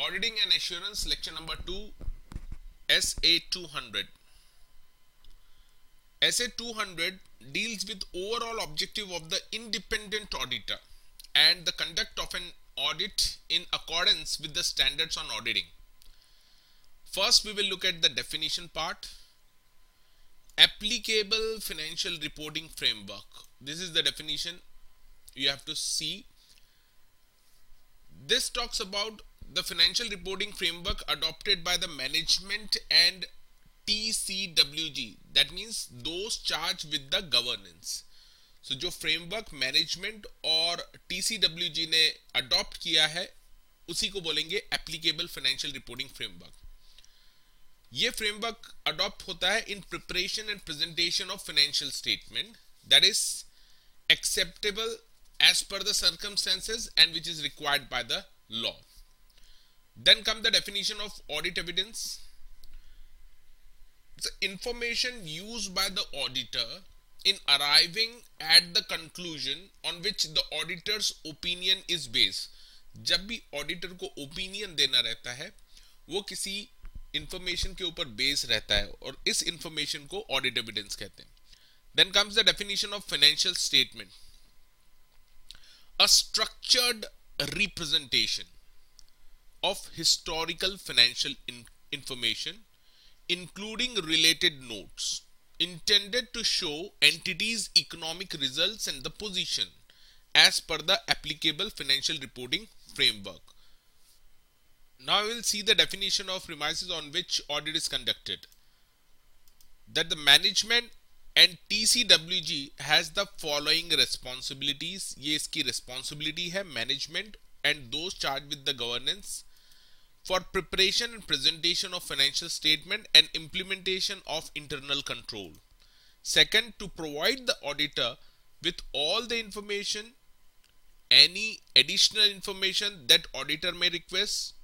Auditing and Assurance, lecture number 2, SA 200. SA 200 deals with overall objective of the independent auditor and the conduct of an audit in accordance with the standards on auditing. First, we will look at the definition part. Applicable financial reporting framework. This is the definition you have to see. This talks about the financial reporting framework adopted by the management and TCWG, that means those charged with the governance. So जो framework management और TCWG ने adopt किया है उसी को बोलेंगे applicable financial reporting framework. ये framework adopt होता है in preparation and presentation of financial statement that is acceptable as per the circumstances and which is required by the law. Then come the definition of audit evidence. It's information used by the auditor in arriving at the conclusion on which the auditor's opinion is based. जब भी auditor को opinion देना रहता है वो किसी information के ऊपर base रहता है और इस information को audit evidence कहते हैं. Then comes the definition of financial statement. A structured representation of historical financial information including related notes intended to show entities' economic results and the position as per the applicable financial reporting framework. Now we will see the definition of premises on which audit is conducted. That the management and TCWG has the following responsibilities. ये इसकी responsibility है management and those charged with the governance for preparation and presentation of financial statement and implementation of internal control. Second, to provide the auditor with all the information, any additional information that auditor may request,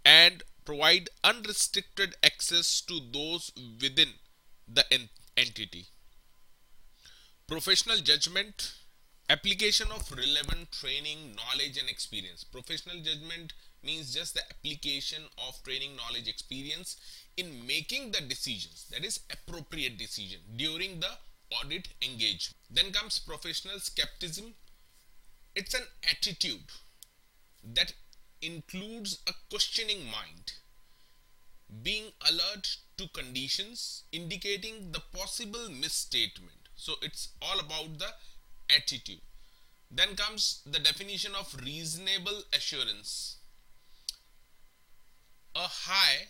and provide unrestricted access to those within the entity. Professional judgment, application of relevant training, knowledge and experience. Professional judgment means just the application of training, knowledge, experience in making the decisions, that is appropriate decision during the audit engagement. Then comes professional skepticism. It's an attitude that includes a questioning mind, being alert to conditions indicating the possible misstatement. So it's all about the attitude. Then comes the definition of reasonable assurance. A high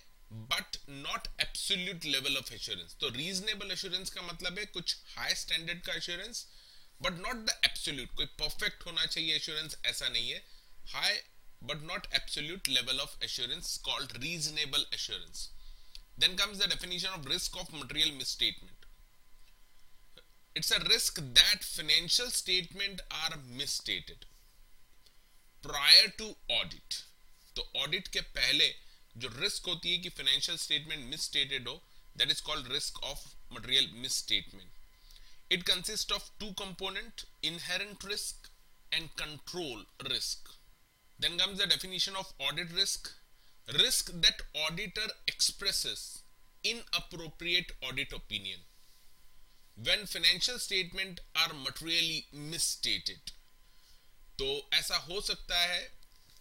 but not absolute level of assurance. तो reasonable assurance का मतलब है कुछ high standard का assurance but not the absolute. कोई perfect होना चाहिए assurance ऐसा नहीं है. High but not absolute level of assurance called reasonable assurance. Then comes the definition of risk of material misstatement. It's a risk that financial statements are misstated prior to audit. तो audit के पहले जो risk होती है कि financial statement misstated हो, that is called risk of material misstatement. It consist of two component, inherent risk and control risk. Then comes the definition of audit risk. Risk that auditor expresses inappropriate audit opinion when financial statement are materially misstated. तो ऐसा हो सकता है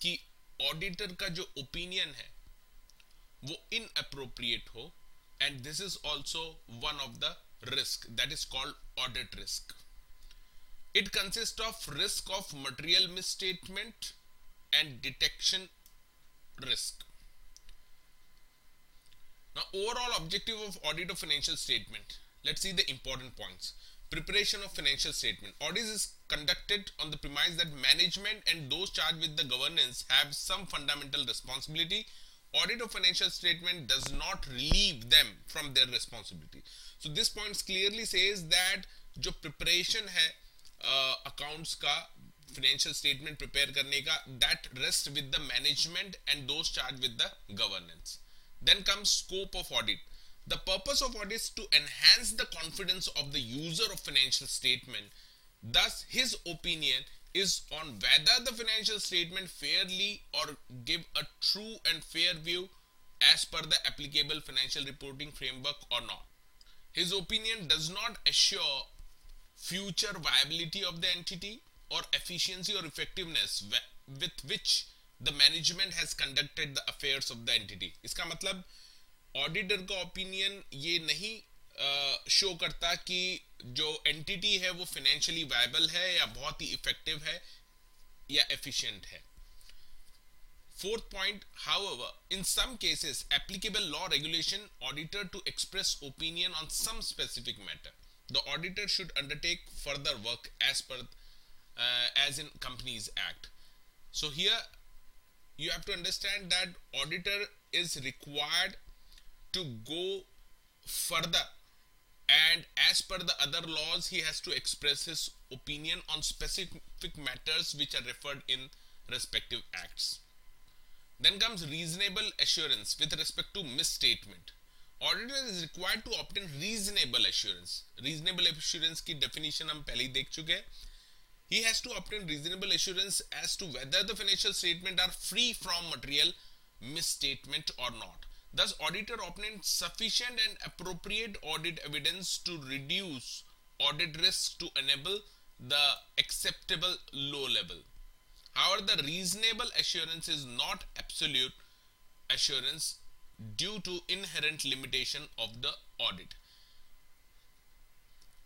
कि auditor का जो opinion है वो inappropriate हो, and this is also one of the risk that is called audit risk. It consists of risk of material misstatement and detection risk. Now, overall objective of audit of financial statement. Let's see the important points. Preparation of financial statement. Audit is conducted on the premise that management and those charged with the governance have some fundamental responsibility. Audit of financial statement does not relieve them from their responsibility. So this point clearly says that जो preparation है accounts का, financial statement prepare करने का, that rests with the management and those charged with the governance. Then comes scope of audit. The purpose of audit is to enhance the confidence of the user of financial statement. Thus, his opinion is on whether the financial statement fairly or give a true and fair view as per the applicable financial reporting framework or not. His opinion does not assure future viability of the entity or efficiency or effectiveness with which the management has conducted the affairs of the entity. इसका मतलब auditor का opinion ये नहीं show करता कि जो entity है वो फाइनेंशियली वायबल है या बहुत ही इफेक्टिव है या एफिशिएंट है. Fourth point, however, in some cases, applicable law regulation auditor to express opinion on some specific matter. The auditor should undertake further work as in Companies Act. So here you have to understand that auditor is required to go further, and as per the other laws he has to express his opinion on specific matters which are referred in respective acts. Then comes reasonable assurance with respect to misstatement. Auditor is required to obtain reasonable assurance. Reasonable assurance की definition हम पहले ही देख चुके हैं. He has to obtain reasonable assurance as to whether the financial statements are free from material misstatement or not. Thus, auditor obtained sufficient and appropriate audit evidence to reduce audit risk to enable the acceptable low level. However, the reasonable assurance is not absolute assurance due to inherent limitation of the audit.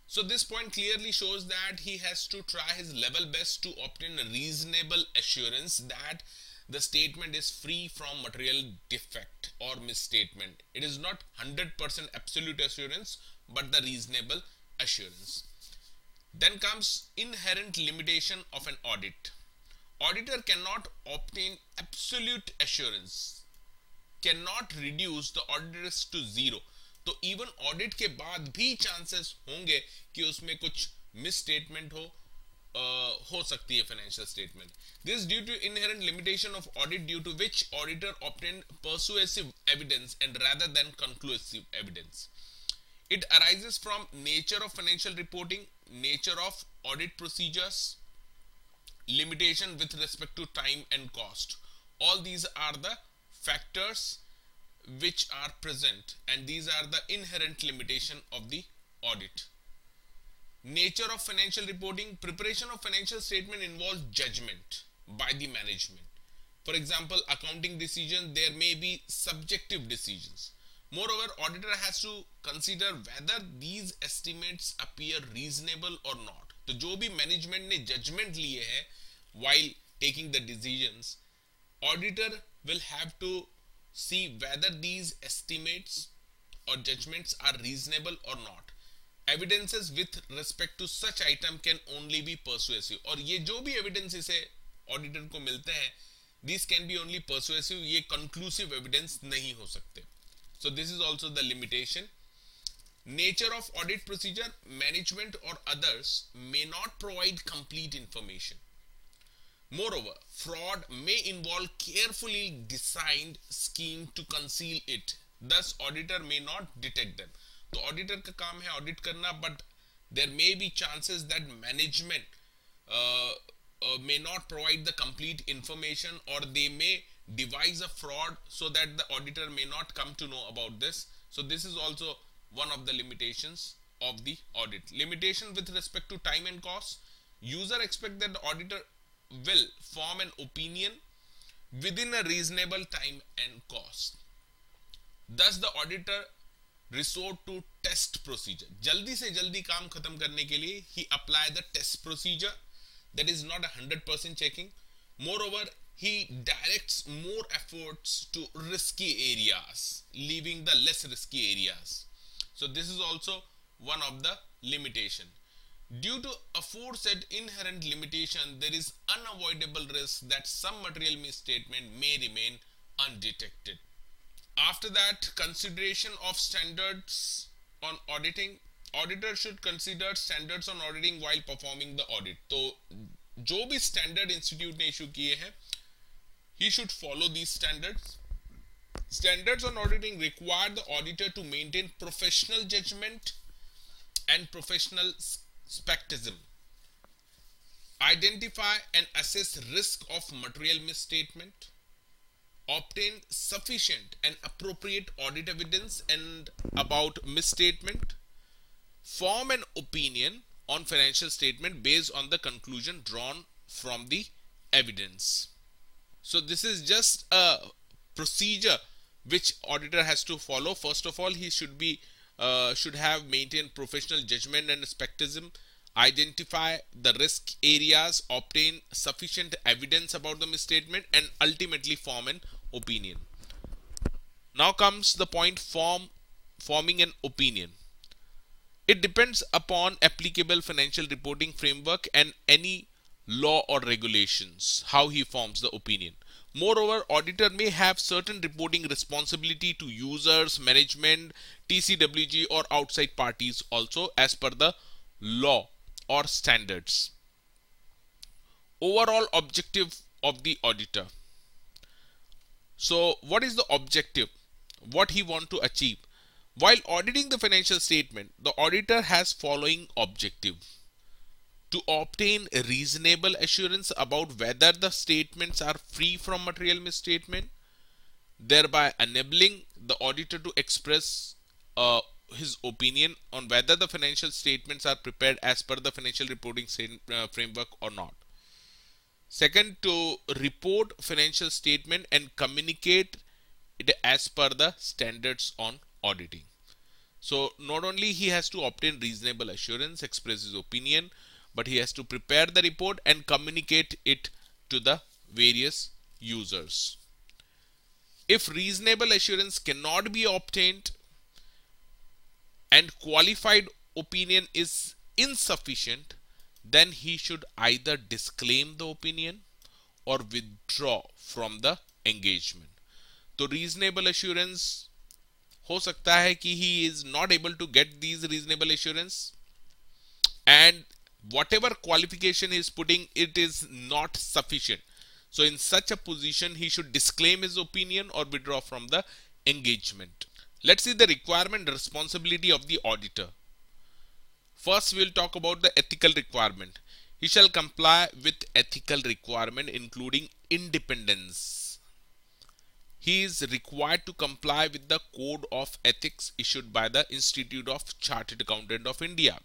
So this point clearly shows that he has to try his level best to obtain a reasonable assurance that the statement is free from material defect or misstatement. It is not 100% absolute assurance, but the reasonable assurance. Then comes inherent limitation of an audit. Auditor cannot obtain absolute assurance, cannot reduce the audit risk to zero. तो even audit के बाद भी chances होंगे कि उसमें कुछ misstatement हो सकती है financial statement. This due to inherent limitation of audit due to which auditor obtain persuasive evidence and rather than conclusive evidence. It arises from nature of financial reporting, nature of audit procedures, limitation with respect to time and cost. All these are the factors which are present, and these are the inherent limitation of the audit. Nature of financial reporting. Preparation of financial statement involves judgment by the management. For example, accounting decisions, there may be subjective decisions. Moreover, auditor has to consider whether these estimates appear reasonable or not. तो जो भी management ने judgment लिए है while taking the decisions, auditor will have to see whether these estimates or judgments are reasonable or not. Evidences with respect to such item can only be persuasive. और ये जो भी evidence इसे auditor को मिलते हैं, these can be only persuasive. ये conclusive evidence नहीं हो सकते. So this is also the limitation. Nature of audit procedure. Management or others may not provide complete information. Moreover, fraud may involve carefully designed scheme to conceal it. Thus, auditor may not detect them. तो auditor का काम है audit करना, but there may be chances that management may not provide the complete information, or they may devise a fraud so that the auditor may not come to know about this. So this is also one of the limitations of the audit. Limitation with respect to time and cost. User expect that the auditor will form an opinion within a reasonable time and cost. Thus the auditor resort to test procedure. जल्दी से जल्दी काम खत्म करने के लिए he apply the test procedure that is not 100% checking. Moreover, he directs more efforts to risky areas, leaving the less risky areas. So this is also one of the limitation. Due to aforesaid inherent limitation, there is unavoidable risk that some material misstatement may remain undetected. After that, consideration of standards on auditing. Auditor should consider standards on auditing while performing the audit. तो जो भी standard institute ने issue किए हैं, he should follow these standards. Standards on auditing require the auditor to maintain professional judgment and professional skepticism. identify and assess risk of material misstatement, obtain sufficient and appropriate audit evidence and about misstatement, form an opinion on financial statement based on the conclusion drawn from the evidence. So this is just a procedure which auditor has to follow. First of all, he should have maintained professional judgment and skepticism, identify the risk areas, obtain sufficient evidence about the misstatement, and ultimately form an opinion. Now comes the point forming an opinion. It depends upon applicable financial reporting framework and any law or regulations how he forms the opinion. Moreover, auditor may have certain reporting responsibility to users, management, TCWG or outside parties also as per the law or standards. Overall objective of the auditor. So what is the objective? What he want to achieve? While auditing the financial statement, the auditor has following objective: to obtain a reasonable assurance about whether the statements are free from material misstatement, thereby enabling the auditor to express his opinion on whether the financial statements are prepared as per the financial reporting framework or not. Second, to report financial statement and communicate it as per the standards on auditing. So not only he has to obtain reasonable assurance, express his opinion, but he has to prepare the report and communicate it to the various users. If reasonable assurance cannot be obtained and qualified opinion is insufficient, then he should either disclaim the opinion or withdraw from the engagement. तो reasonable assurance हो सकता है कि he is not able to get these reasonable assurance, and whatever qualification he is putting, it is not sufficient. So in such a position, he should disclaim his opinion or withdraw from the engagement. Let's see the requirement and responsibility of the auditor. First, we will talk about the ethical requirement. He shall comply with ethical requirement including independence. He is required to comply with the code of ethics issued by the Institute of Chartered Accountant of India.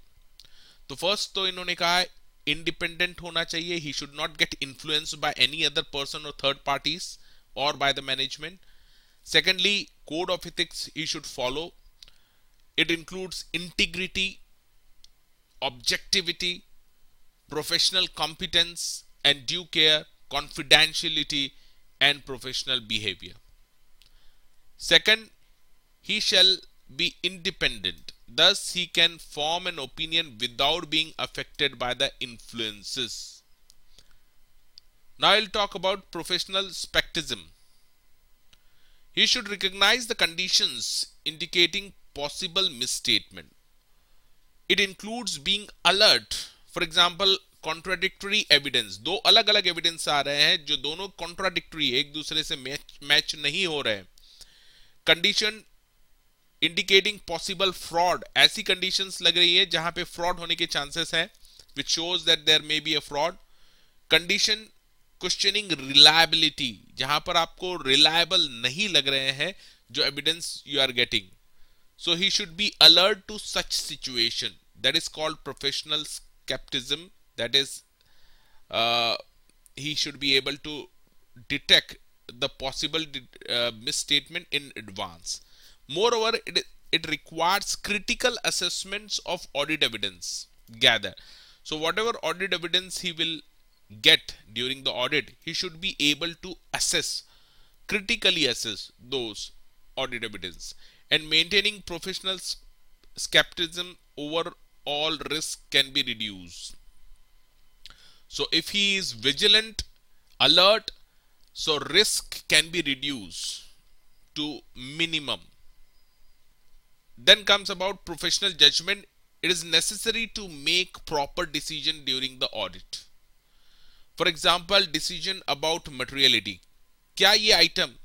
तो first तो इन्होंने कहा independent होना चाहिए. He should not get influenced by any other person और third parties और by the management. Secondly, code of ethics he should follow. It includes integrity, objectivity, professional competence and due care, confidentiality and professional behavior. Second, he shall be independent. Thus, he can form an opinion without being affected by the influences. Now, I'll talk about professional skepticism. He should recognize the conditions indicating possible misstatement. It includes being alert. For example, contradictory evidence. दो अलग अलग evidence आ रहे हैं जो दोनों contradictory, एक दूसरे से मैच नहीं हो रहे हैं. Condition indicating possible fraud. ऐसी कंडीशंस लग रही है जहां पे फ्रॉड होने के चांसेस हैं, which shows that there may be a fraud. Condition questioning reliability, जहां पर आपको रिलायबल नहीं लग रहे हैं जो evidence you are getting. So he should be alert to such situation. That is called professional skepticism. That is, he should be able to detect the possible misstatement in advance. Moreover, it requires critical assessments of audit evidence gathered. So whatever audit evidence he will get during the audit, he should be able to critically assess those audit evidence. And maintaining professional skepticism over all risk can be reduced. So if he is vigilant, alert, so risk can be reduced to minimum. Then comes about professional judgment. It is necessary to make proper decision during the audit. For example, decision about materiality. क्या ये item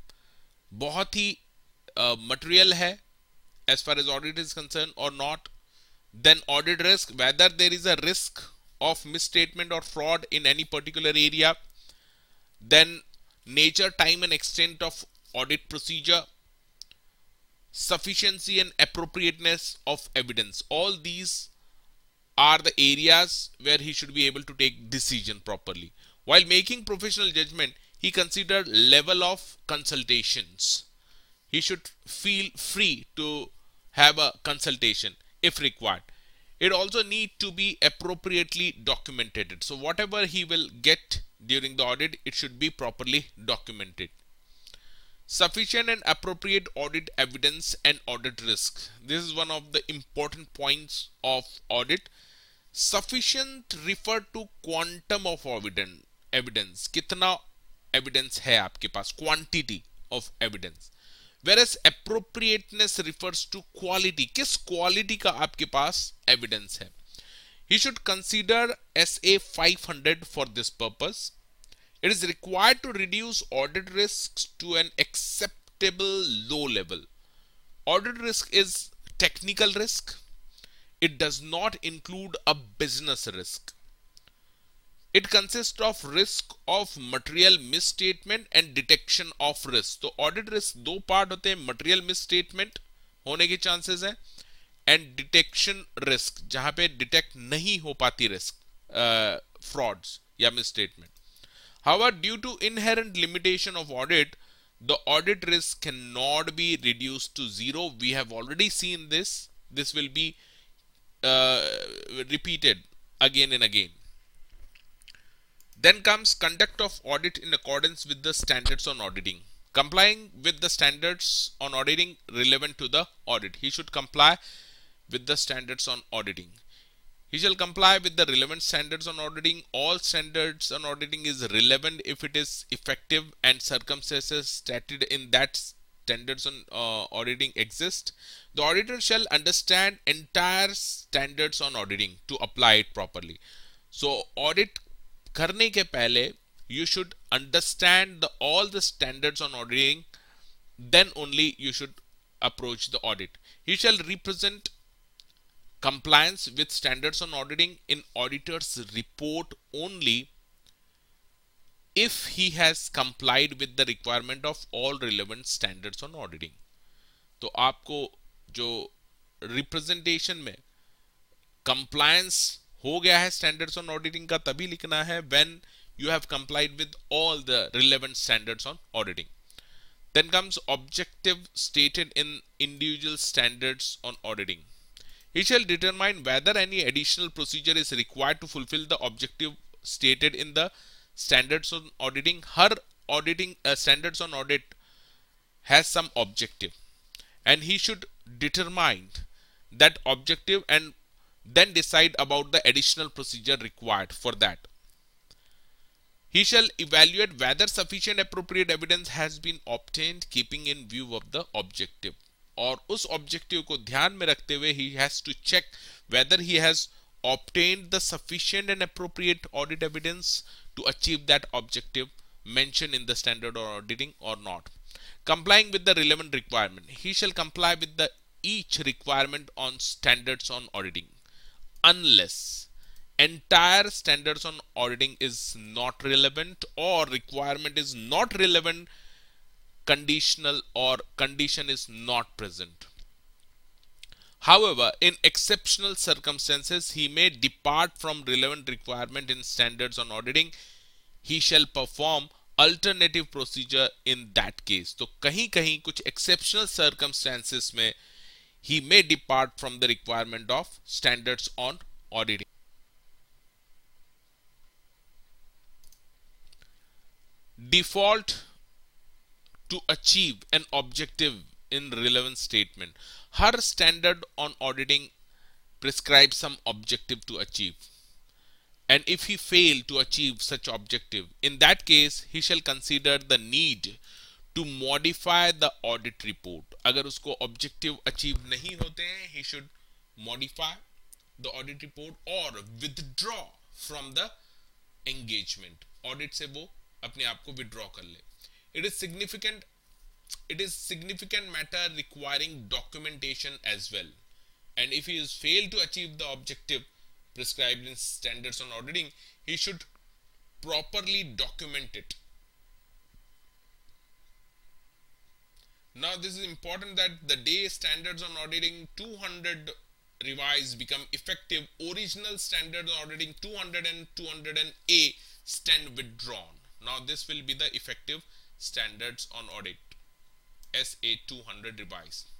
बहुत ही material है as far as audit is concerned or not. Then audit risk, whether there is a risk of misstatement or fraud in any particular area, then nature, time and extent of audit procedure, sufficiency and appropriateness of evidence. All these are the areas where he should be able to take decision properly. While making professional judgment, he considered level of consultations. He should feel free to have a consultation if required. It also need to be appropriately documented. So whatever he will get during the audit, it should be properly documented. Sufficient and appropriate audit evidence and audit risk. This is one of the important points of audit. Sufficient refer to quantum of evidence. कितना evidence है आपके पास, quantity of evidence. Whereas appropriateness refers to quality. किस quality का आपके पास evidence है. He should consider SA 500 for this purpose. It is required to reduce audit risks to an acceptable low level. Audit risk is technical risk. It does not include a business risk. It consists of risk of material misstatement and detection of risk. तो audit risk दो part होते हैं, material misstatement होने के chances हैं and detection risk जहां पे detect नहीं हो पाती risk, frauds या misstatement. However, due to inherent limitation of audit, the audit risk cannot be reduced to zero. We have already seen this. This will be repeated again and again. Then comes conduct of audit in accordance with the standards on auditing. Complying with the standards on auditing relevant to the audit. He should comply with the standards on auditing. He shall comply with the relevant standards on auditing. All standards on auditing is relevant if it is effective and circumstances stated in that standards on auditing exist. The auditor shall understand entire standards on auditing to apply it properly. So audit करने के पहले you should understand all the standards on auditing, then only you should approach the audit. He shall represent compliance with standards on auditing in auditor's report only if he has complied with the requirement of all relevant standards on auditing. तो आपको जो representation में compliance हो गया है standards on auditing का तभी लिखना है when you have complied with all the relevant standards on auditing. Then comes objective stated in individual standards on auditing. He shall determine whether any additional procedure is required to fulfill the objective stated in the standards on auditing. Her auditing standards on audit has some objective, and he should determine that objective and then decide about the additional procedure required for that. He shall evaluate whether sufficient appropriate evidence has been obtained keeping in view of the objective. और उस objective को ध्यान में रखते हुए he has to check whether he has obtained the sufficient and appropriate audit evidence to achieve that objective mentioned in the standard or auditing or not. Complying with the relevant requirement. He shall comply with the each requirement on standards on auditing unless entire standards on auditing is not relevant or requirement is not relevant, conditional or condition is not present. However, in exceptional circumstances, he may depart from relevant requirement in standards on auditing. He shall perform alternative procedure in that case. तो कहीं कहीं कुछ exceptional circumstances में he may depart from the requirement of standards on auditing. Default to achieve an objective in relevant statement. Her standard on auditing prescribes some objective to achieve. And if he fail to achieve such objective, in that case, he shall consider the need to modify the audit report. अगर उसको objective achieve नहीं होते हैं, he should modify the audit report or withdraw from the engagement. Audit से वो अपने आप को withdraw कर ले. It is significant matter requiring documentation as well. And if he is failed to achieve the objective, prescribed in standards on auditing, he should properly document it. Now this is important that the day standards on auditing 200 revised become effective, original standards on auditing 200 and 200A stand withdrawn. Now this will be the effective standards on audit SA 200 revised.